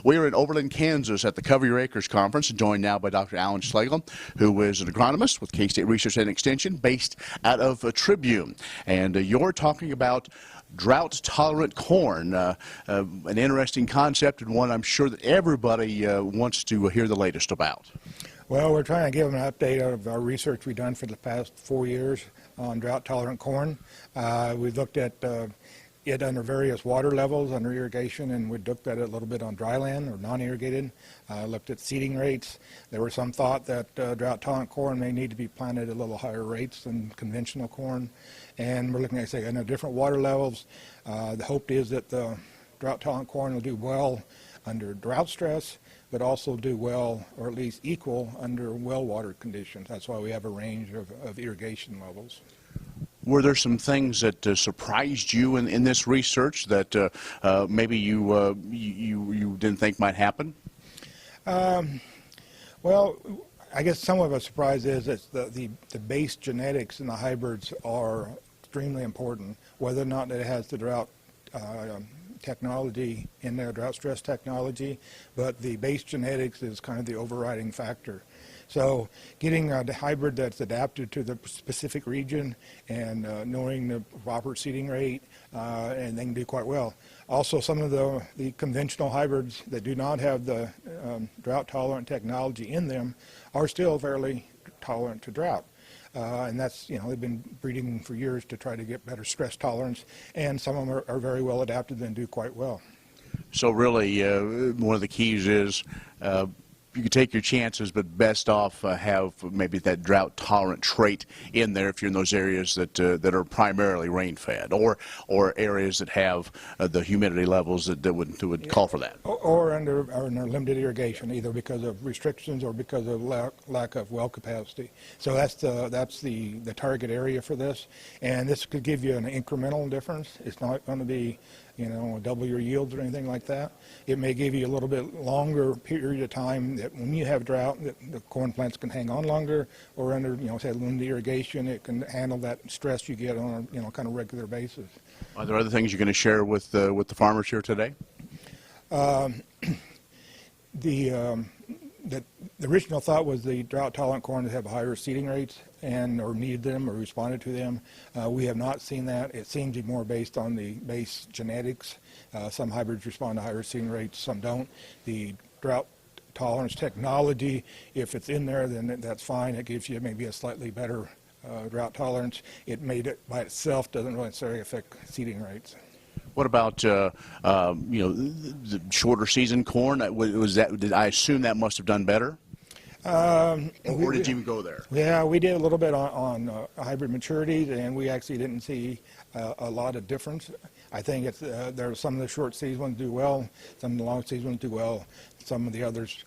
We are in Oberlin, Kansas at the Cover Your Acres Conference, joined now by Dr. Alan Schlegel, who is an agronomist with K-State Research and Extension based out of Tribune. And you're talking about drought-tolerant corn, an interesting concept and one I'm sure that everybody wants to hear the latest about. Well, we're trying to give them an update of our research we've done for the past 4 years on drought-tolerant corn. We've looked at it under various water levels under irrigation, and we looked at it a little bit on dry land or non-irrigated. Looked at seeding rates. There was some thought that drought-tolerant corn may need to be planted at a little higher rates than conventional corn. And we're looking at, say, under different water levels. The hope is that the drought-tolerant corn will do well under drought stress, but also do well, or at least equal, under well-watered conditions. That's why we have a range of irrigation levels. Were there some things that surprised you in this research that maybe you didn't think might happen? Well, I guess some of the surprise is that the base genetics in the hybrids are extremely important, whether or not it has the drought technology in there, drought stress technology, but the base genetics is kind of the overriding factor. So getting the hybrid that's adapted to the specific region and knowing the proper seeding rate, and they can do quite well. Also, some of the conventional hybrids that do not have the drought-tolerant technology in them are still fairly tolerant to drought. And that's, they've been breeding for years to try to get better stress tolerance, and some of them are very well adapted and do quite well. So really, one of the keys is you can take your chances, but best off have maybe that drought-tolerant trait in there if you're in those areas that are primarily rain-fed, or areas that have the humidity levels that would call for that. Or under limited irrigation, either because of restrictions or because of lack of well capacity. So that's the target area for this, and this could give you an incremental difference. It's not going to be double your yields or anything like that. It may give you a little bit longer period of time that when you have drought, that the corn plants can hang on longer, or under, say, limited irrigation, it can handle that stress you get on a, kind of regular basis. Are there other things you're going to share with the farmers here today? The original thought was the drought-tolerant corn to have higher seeding rates or needed them or responded to them. We have not seen that. It seems to be more based on the base genetics. Some hybrids respond to higher seeding rates, some don't. The drought tolerance technology, if it's in there, then that's fine. It gives you maybe a slightly better drought tolerance. It made it by itself doesn't necessarily affect seeding rates. What about the shorter season corn? Did I assume that must have done better? Or did you even go there? Yeah, we did a little bit on hybrid maturities, and we actually didn't see a lot of difference. I think it's there are some of the short season ones do well, some of the long season ones do well, some of the others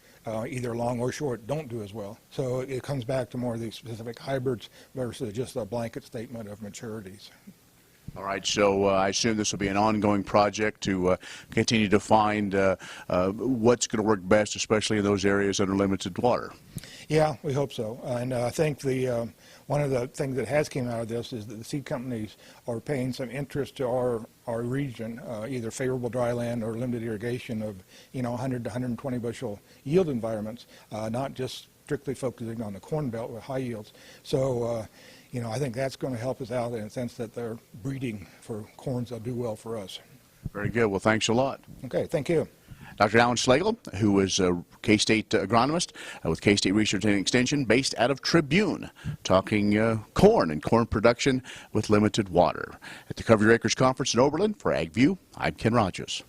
either long or short don't do as well. So it comes back to more of the specific hybrids versus just a blanket statement of maturities. All right, so I assume this will be an ongoing project to continue to find what's going to work best, especially in those areas under limited water. Yeah, we hope so. And I think one of the things that has came out of this is that the seed companies are paying some interest to our region, either favorable dry land or limited irrigation of 100 to 120 bushel yield environments, not just strictly focusing on the corn belt with high yields. So I think that's going to help us out in the sense that they're breeding for corns that do well for us. Very good. Well, thanks a lot. Okay, thank you. Dr. Alan Schlegel, who is a K-State agronomist with K-State Research and Extension based out of Tribune, talking corn and corn production with limited water. At the Cover Your Acres Conference in Oberlin, for AgView, I'm Ken Rogers.